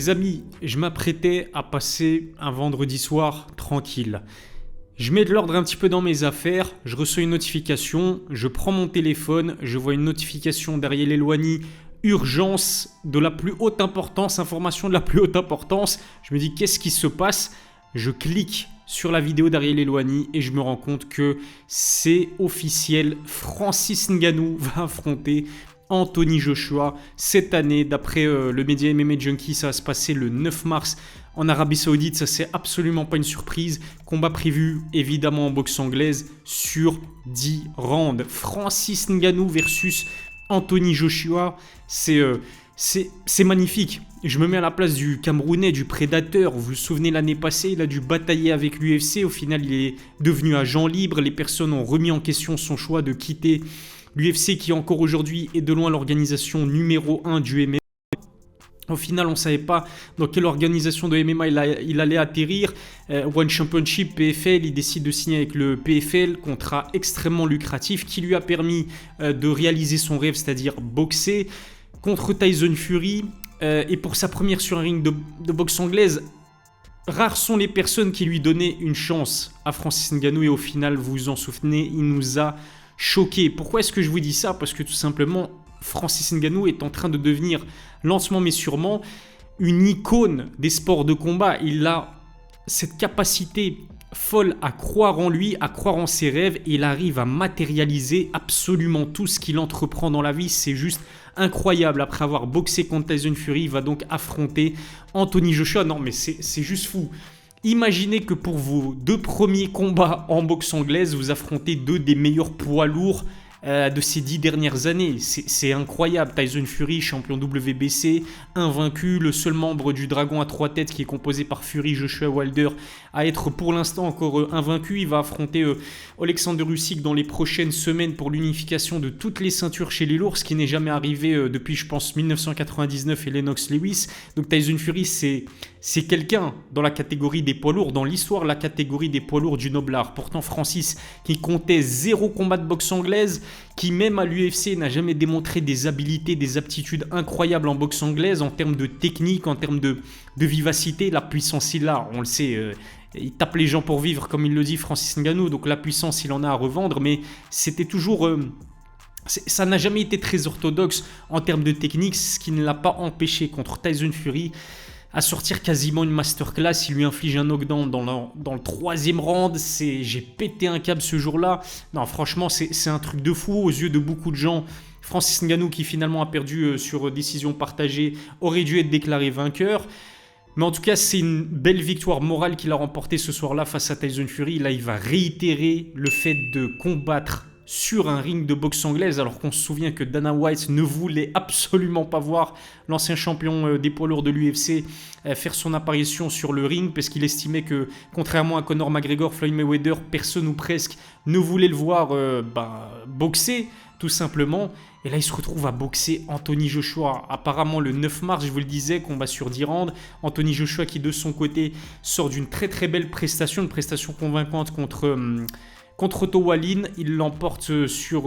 Les amis, je m'apprêtais à passer un vendredi soir tranquille. Je mets de l'ordre un petit peu dans mes affaires, je reçois une notification, je prends mon téléphone, je vois une notification d'Ariel Elwani, urgence de la plus haute importance, information de la plus haute importance. Je me dis qu'est-ce qui se passe? Je clique sur la vidéo d'Ariel Elwani et je me rends compte que c'est officiel, Francis Ngannou va affronter Anthony Joshua cette année. D'après le média MMA Junkie, ça va se passer le 9 mars en Arabie Saoudite. Ça, c'est absolument pas une surprise. Combat prévu évidemment en boxe anglaise sur 10 rounds. Francis Ngannou versus Anthony Joshua, c'est magnifique. Je me mets à la place du Camerounais, du prédateur. Vous vous souvenez, l'année passée, il a dû batailler avec l'UFC. Au final, il est devenu agent libre. Les personnes ont remis en question son choix de quitter l'UFC, qui encore aujourd'hui est de loin l'organisation numéro 1 du MMA. Au final, on ne savait pas dans quelle organisation de MMA il allait atterrir. One Championship, PFL, il décide de signer avec le PFL, contrat extrêmement lucratif qui lui a permis de réaliser son rêve, c'est-à-dire boxer contre Tyson Fury. Et pour sa première sur un ring de boxe anglaise, rares sont les personnes qui lui donnaient une chance à Francis Ngannou. Et au final, vous vous en souvenez, il nous a choqué. Pourquoi est-ce que je vous dis ça? Parce que tout simplement, Francis Ngannou est en train de devenir lentement mais sûrement une icône des sports de combat. Il a cette capacité folle à croire en lui, à croire en ses rêves, et il arrive à matérialiser absolument tout ce qu'il entreprend dans la vie. C'est juste incroyable. Après avoir boxé contre Tyson Fury, il va donc affronter Anthony Joshua. Non mais c'est juste fou. Imaginez que pour vos 2 premiers combats en boxe anglaise, vous affrontez 2 des meilleurs poids lourds de ces 10 dernières années. C'est incroyable. Tyson Fury, champion WBC, invaincu, le seul membre du Dragon à 3 têtes qui est composé par Fury, Joshua Wilder, à être pour l'instant encore invaincu. Il va affronter Alexander Usyk dans les prochaines semaines pour l'unification de toutes les ceintures chez les lourds, ce qui n'est jamais arrivé depuis, je pense, 1999 et Lennox Lewis. Donc Tyson Fury, c'est quelqu'un dans la catégorie des poids lourds, dans l'histoire, la catégorie des poids lourds du noblard. Pourtant, Francis, qui comptait 0 combat de boxe anglaise, qui même à l'UFC n'a jamais démontré des habilités, des aptitudes incroyables en boxe anglaise, en termes de technique, en termes de vivacité. La puissance, il a, on le sait, il tape les gens pour vivre, comme il le dit Francis Ngannou, donc la puissance, il en a à revendre, mais c'était toujours... ça n'a jamais été très orthodoxe en termes de technique, ce qui ne l'a pas empêché contre Tyson Fury à sortir quasiment une masterclass. Il lui inflige un knockdown dans le 3e round. J'ai pété un câble ce jour-là. Non, franchement, c'est un truc de fou aux yeux de beaucoup de gens. Francis Ngannou, qui finalement a perdu sur décision partagée, aurait dû être déclaré vainqueur. Mais en tout cas, c'est une belle victoire morale qu'il a remportée ce soir-là face à Tyson Fury. Là, il va réitérer le fait de combattre sur un ring de boxe anglaise, alors qu'on se souvient que Dana White ne voulait absolument pas voir l'ancien champion des poids lourds de l'UFC faire son apparition sur le ring, parce qu'il estimait que, contrairement à Conor McGregor, Floyd Mayweather, personne ou presque ne voulait le voir boxer, tout simplement. Et là, il se retrouve à boxer Anthony Joshua. Apparemment, le 9 mars, je vous le disais, combat sur 10 rounds. Anthony Joshua qui, de son côté, sort d'une très très belle prestation, une prestation convaincante contre Otto Wallin. Il l'emporte sur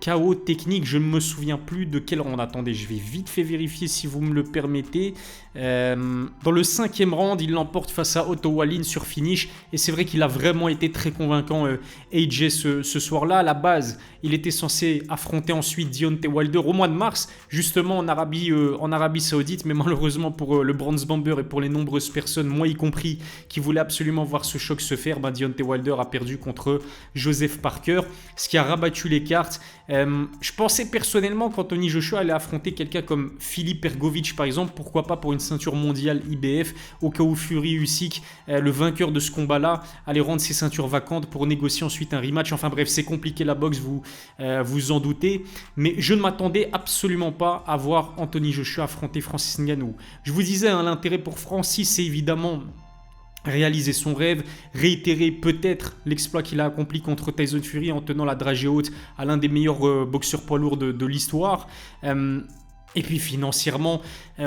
KO technique. Je ne me souviens plus de quel round. Attendez, je vais vite fait vérifier si vous me le permettez. Dans le 5e round, il l'emporte face à Otto Wallin sur finish. Et c'est vrai qu'il a vraiment été très convaincant, AJ, ce soir-là. À la base, il était censé affronter ensuite Deontay Wilder au mois de mars, justement en Arabie Saoudite. Mais malheureusement pour le Bronze Bomber et pour les nombreuses personnes, moi y compris, qui voulaient absolument voir ce choc se faire, Deontay Wilder a perdu contre Joseph Parker, ce qui a rabattu les cartes. Je pensais personnellement qu'Anthony Joshua allait affronter quelqu'un comme Filip Hrgović par exemple, pourquoi pas pour une ceinture mondiale IBF, au cas où Fury Usyk, le vainqueur de ce combat-là, allait rendre ses ceintures vacantes pour négocier ensuite un rematch. Enfin bref, c'est compliqué la boxe, vous en doutez, mais je ne m'attendais absolument pas à voir Anthony Joshua affronter Francis Ngannou. Je vous disais, l'intérêt pour Francis, c'est évidemment réaliser son rêve, réitérer peut-être l'exploit qu'il a accompli contre Tyson Fury en tenant la dragée haute à l'un des meilleurs boxeurs poids lourds de l'histoire. Et puis financièrement,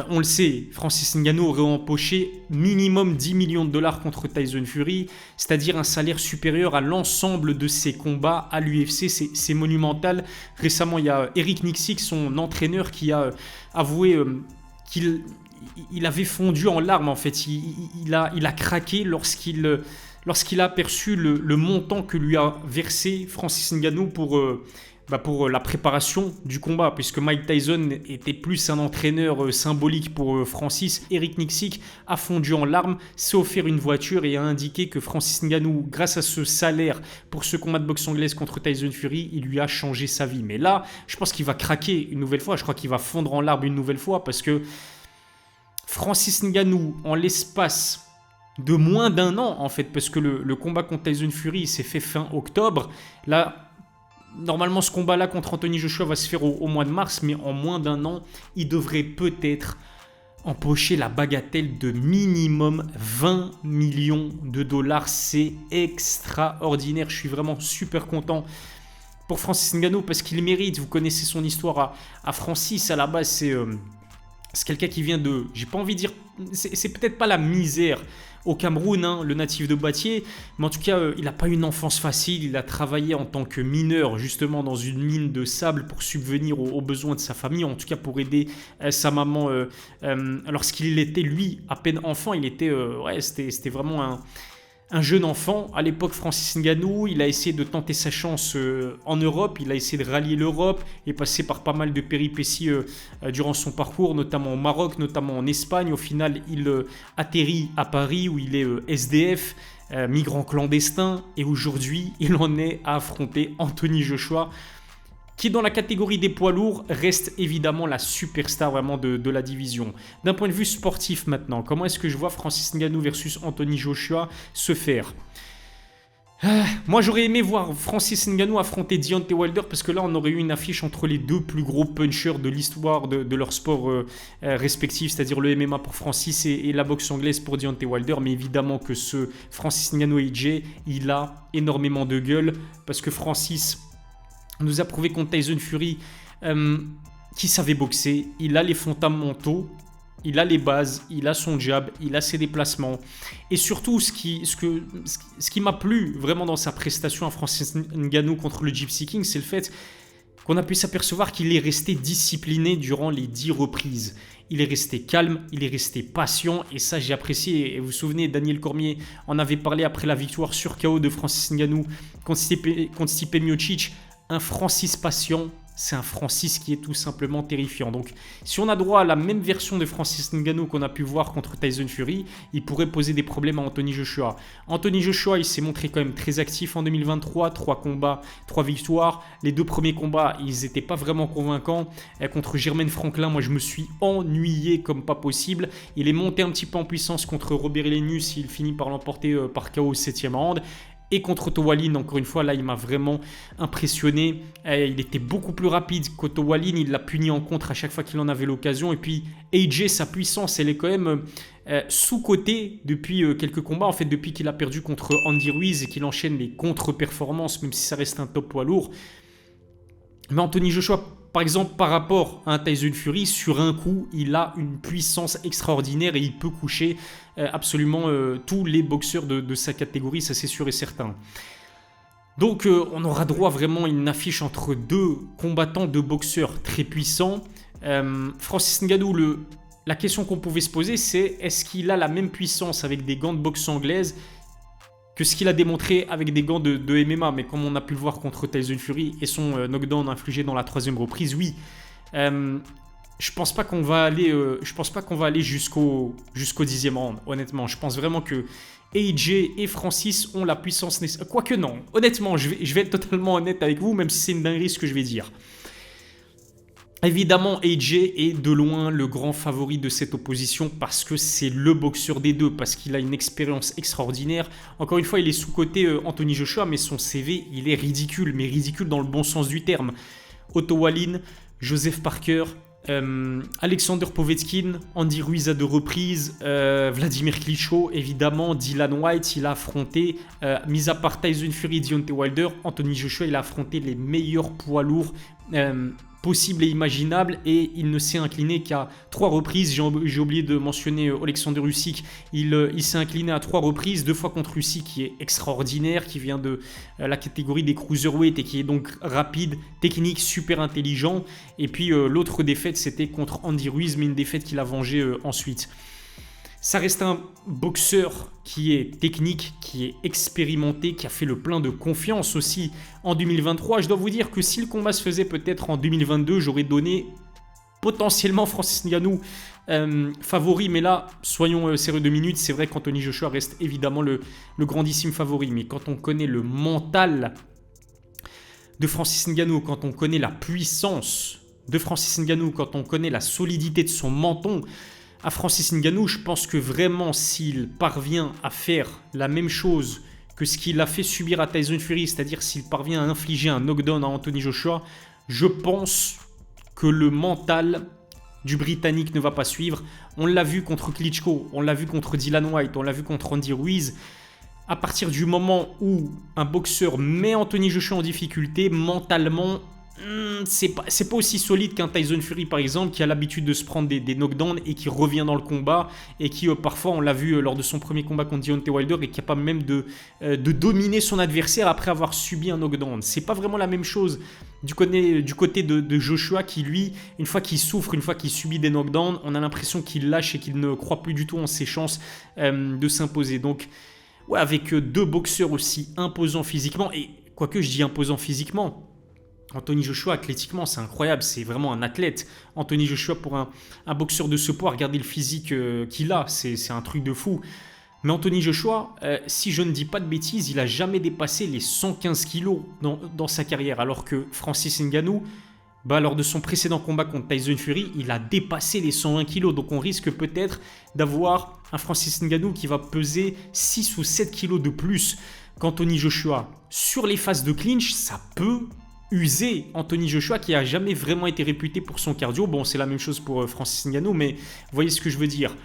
on le sait, Francis Ngannou aurait empoché minimum 10 millions de dollars contre Tyson Fury, c'est-à-dire un salaire supérieur à l'ensemble de ses combats à l'UFC. C'est monumental. Récemment, il y a Eric Nicksick, son entraîneur, qui a avoué qu'il il avait fondu en larmes en fait. Il a craqué lorsqu'il a aperçu le montant que lui a versé Francis Ngannou pour la préparation du combat, puisque Mike Tyson était plus un entraîneur symbolique pour Francis. Eric Nicksick a fondu en larmes, s'est offert une voiture et a indiqué que Francis Ngannou, grâce à ce salaire pour ce combat de boxe anglaise contre Tyson Fury, il lui a changé sa vie. Mais là, je pense qu'il va craquer une nouvelle fois, je crois qu'il va fondre en larmes une nouvelle fois, parce que Francis Ngannou, en l'espace de moins d'un an, en fait, parce que le combat contre Tyson Fury s'est fait fin octobre, là, normalement, ce combat-là contre Anthony Joshua va se faire au mois de mars, mais en moins d'un an, il devrait peut-être empocher la bagatelle de minimum 20 millions de dollars. C'est extraordinaire. Je suis vraiment super content pour Francis Ngannou parce qu'il mérite. Vous connaissez son histoire à Francis. À la base, c'est quelqu'un qui vient de... J'ai pas envie de dire... C'est peut-être pas la misère au Cameroun, hein, le natif de Batié, mais en tout cas, il n'a pas eu une enfance facile. Il a travaillé en tant que mineur, justement, dans une mine de sable pour subvenir aux besoins de sa famille, en tout cas pour aider sa maman. Lorsqu'il était, lui, à peine enfant, c'était vraiment un jeune enfant. À l'époque, Francis Ngannou, il a essayé de tenter sa chance en Europe. Il a essayé de rallier l'Europe. Il est passé par pas mal de péripéties durant son parcours, notamment au Maroc, notamment en Espagne. Au final, il atterrit à Paris où il est SDF, migrant clandestin. Et aujourd'hui, il en est à affronter Anthony Joshua, qui dans la catégorie des poids lourds reste évidemment la superstar vraiment de la division. D'un point de vue sportif maintenant, comment est-ce que je vois Francis Ngannou versus Anthony Joshua se faire ? Moi j'aurais aimé voir Francis Ngannou affronter Deontay Wilder parce que là on aurait eu une affiche entre les deux plus gros punchers de l'histoire de leur sport respectif, c'est-à-dire le MMA pour Francis et la boxe anglaise pour Deontay Wilder. Mais évidemment que ce Francis Ngannou AJ, il a énormément de gueule parce que Francis nous a prouvé contre Tyson Fury qu'il savait boxer. Il a les fondamentaux, il a les bases, il a son jab, il a ses déplacements. Et surtout, ce qui m'a plu vraiment dans sa prestation à Francis Ngannou contre le Gypsy King, c'est le fait qu'on a pu s'apercevoir qu'il est resté discipliné durant les 10 reprises. Il est resté calme, il est resté patient et ça j'ai apprécié. Et vous vous souvenez, Daniel Cormier en avait parlé après la victoire sur KO de Francis Ngannou contre Stipe Miocic. Un Francis patient, c'est un Francis qui est tout simplement terrifiant. Donc, si on a droit à la même version de Francis Ngannou qu'on a pu voir contre Tyson Fury, il pourrait poser des problèmes à Anthony Joshua. Anthony Joshua, il s'est montré quand même très actif en 2023. 3 combats, 3 victoires. Les 2 premiers combats, ils n'étaient pas vraiment convaincants. Contre Jermaine Franklin, moi, je me suis ennuyé comme pas possible. Il est monté un petit peu en puissance contre Robert Helenius. Il finit par l'emporter par KO au 7e round. Et contre Otto Wallin, encore une fois, là, il m'a vraiment impressionné. Il était beaucoup plus rapide qu'Otto Wallin. Il l'a puni en contre à chaque fois qu'il en avait l'occasion. Et puis, AJ, sa puissance, elle est quand même sous-cotée depuis quelques combats. En fait, depuis qu'il a perdu contre Andy Ruiz et qu'il enchaîne les contre-performances, même si ça reste un top poids lourd. Mais Anthony Joshua, par exemple, par rapport à un Tyson Fury, sur un coup, il a une puissance extraordinaire et il peut coucher absolument tous les boxeurs de sa catégorie, ça c'est sûr et certain. Donc on aura droit vraiment à une affiche entre 2 combattants, 2 boxeurs très puissants. Francis Ngannou, la question qu'on pouvait se poser, c'est est-ce qu'il a la même puissance avec des gants de boxe anglaise que ce qu'il a démontré avec des gants de MMA, mais comme on a pu le voir contre Tyson Fury et son knockdown infligé dans la 3e reprise, oui. Je pense pas qu'on va aller jusqu'au 10e round, honnêtement. Je pense vraiment que AJ et Francis ont la puissance nécessaire. Quoique non, honnêtement, je vais être totalement honnête avec vous, même si c'est une dinguerie ce que je vais dire. Évidemment, AJ est de loin le grand favori de cette opposition parce que c'est le boxeur des deux, parce qu'il a une expérience extraordinaire. Encore une fois, il est sous-coté Anthony Joshua, mais son CV, il est ridicule, mais ridicule dans le bon sens du terme. Otto Wallin, Joseph Parker, Alexander Povetkin, Andy Ruiz à 2 reprises, Vladimir Klitschko, évidemment, Dylan White, il a affronté, mis à part Tyson Fury, Deontay Wilder, Anthony Joshua, il a affronté les meilleurs poids lourds possible et imaginable, et il ne s'est incliné qu'à 3 reprises. J'ai oublié de mentionner Alexander Usyk, il s'est incliné à 3 reprises, 2 fois contre Usyk qui est extraordinaire, qui vient de la catégorie des cruiserweight et qui est donc rapide, technique, super intelligent. Et puis l'autre défaite c'était contre Andy Ruiz, mais une défaite qu'il a vengée ensuite. Ça reste un boxeur qui est technique, qui est expérimenté, qui a fait le plein de confiance aussi en 2023. Je dois vous dire que si le combat se faisait peut-être en 2022, j'aurais donné potentiellement Francis Ngannou favori. Mais là, soyons sérieux 2 minutes, c'est vrai qu'Anthony Joshua reste évidemment le grandissime favori. Mais quand on connaît le mental de Francis Ngannou, quand on connaît la puissance de Francis Ngannou, quand on connaît la solidité de son menton, à Francis Ngannou, je pense que vraiment s'il parvient à faire la même chose que ce qu'il a fait subir à Tyson Fury, c'est-à-dire s'il parvient à infliger un knockdown à Anthony Joshua, je pense que le mental du Britannique ne va pas suivre. On l'a vu contre Klitschko, on l'a vu contre Dillian Whyte, on l'a vu contre Andy Ruiz. À partir du moment où un boxeur met Anthony Joshua en difficulté, mentalement, c'est pas aussi solide qu'un Tyson Fury par exemple, qui a l'habitude de se prendre des knockdowns et qui revient dans le combat et qui parfois, on l'a vu lors de son premier combat contre Deontay Wilder, est capable même de dominer son adversaire après avoir subi un knockdown. C'est pas vraiment la même chose du côté de Joshua, qui lui, une fois qu'il souffre, une fois qu'il subit des knockdowns, on a l'impression qu'il lâche et qu'il ne croit plus du tout en ses chances de s'imposer. Donc ouais, avec 2 boxeurs aussi imposants physiquement, et quoique je dis imposants physiquement, Anthony Joshua, athlétiquement, c'est incroyable, c'est vraiment un athlète. Anthony Joshua, pour un boxeur de ce poids, regardez le physique qu'il a, c'est un truc de fou. Mais Anthony Joshua, si je ne dis pas de bêtises, il n'a jamais dépassé les 115 kilos dans sa carrière, alors que Francis Ngannou, lors de son précédent combat contre Tyson Fury, il a dépassé les 120 kilos. Donc on risque peut-être d'avoir un Francis Ngannou qui va peser 6 ou 7 kilos de plus qu'Anthony Joshua. Sur les phases de clinch, ça peut user Anthony Joshua, qui a jamais vraiment été réputé pour son cardio. Bon, c'est la même chose pour Francis Ngannou, mais vous voyez ce que je veux dire.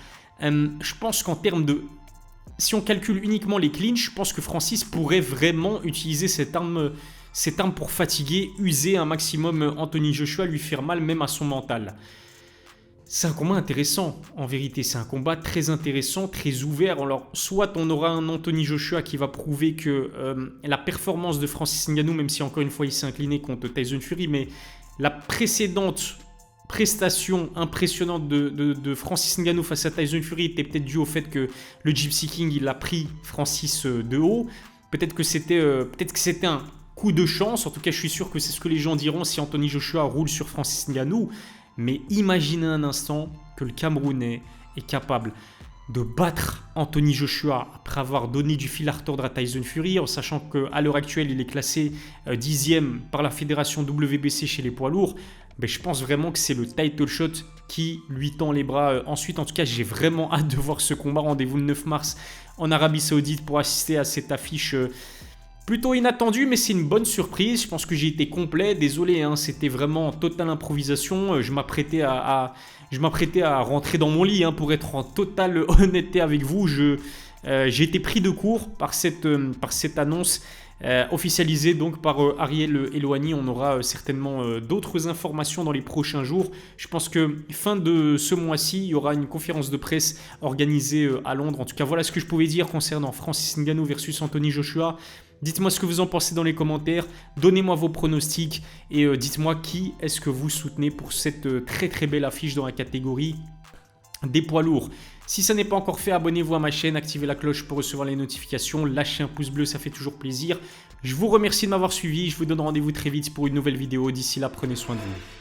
Je pense qu'en termes de... Si on calcule uniquement les clinches, je pense que Francis pourrait vraiment utiliser cette arme pour fatiguer, user un maximum Anthony Joshua, lui faire mal même à son mental. C'est un combat intéressant, en vérité. C'est un combat très intéressant, très ouvert. Alors, soit on aura un Anthony Joshua qui va prouver que la performance de Francis Ngannou, même si encore une fois il s'est incliné contre Tyson Fury, mais la précédente prestation impressionnante de Francis Ngannou face à Tyson Fury était peut-être due au fait que le Gypsy King, il a pris Francis de haut. Peut-être que c'était un coup de chance. En tout cas, je suis sûr que c'est ce que les gens diront si Anthony Joshua roule sur Francis Ngannou. Mais imaginez un instant que le Camerounais est capable de battre Anthony Joshua après avoir donné du fil à retordre à Tyson Fury, en sachant qu'à l'heure actuelle, il est classé 10e par la fédération WBC chez les poids lourds. Mais je pense vraiment que c'est le title shot qui lui tend les bras ensuite. En tout cas, j'ai vraiment hâte de voir ce combat. Rendez-vous le 9 mars en Arabie Saoudite pour assister à cette affiche plutôt inattendu, mais c'est une bonne surprise. Je pense que j'ai été complet. Désolé, c'était vraiment en totale improvisation. Je m'apprêtais à rentrer dans mon lit, pour être en totale honnêteté avec vous. J'ai été pris de court par cette annonce officialisée donc par Ariel Helwani. On aura certainement d'autres informations dans les prochains jours. Je pense que fin de ce mois-ci, il y aura une conférence de presse organisée à Londres. En tout cas, voilà ce que je pouvais dire concernant Francis Ngannou versus Anthony Joshua. Dites-moi ce que vous en pensez dans les commentaires, donnez-moi vos pronostics et dites-moi qui est-ce que vous soutenez pour cette très très belle affiche dans la catégorie des poids lourds. Si ça n'est pas encore fait, abonnez-vous à ma chaîne, activez la cloche pour recevoir les notifications, lâchez un pouce bleu, ça fait toujours plaisir. Je vous remercie de m'avoir suivi, je vous donne rendez-vous très vite pour une nouvelle vidéo. D'ici là, prenez soin de vous.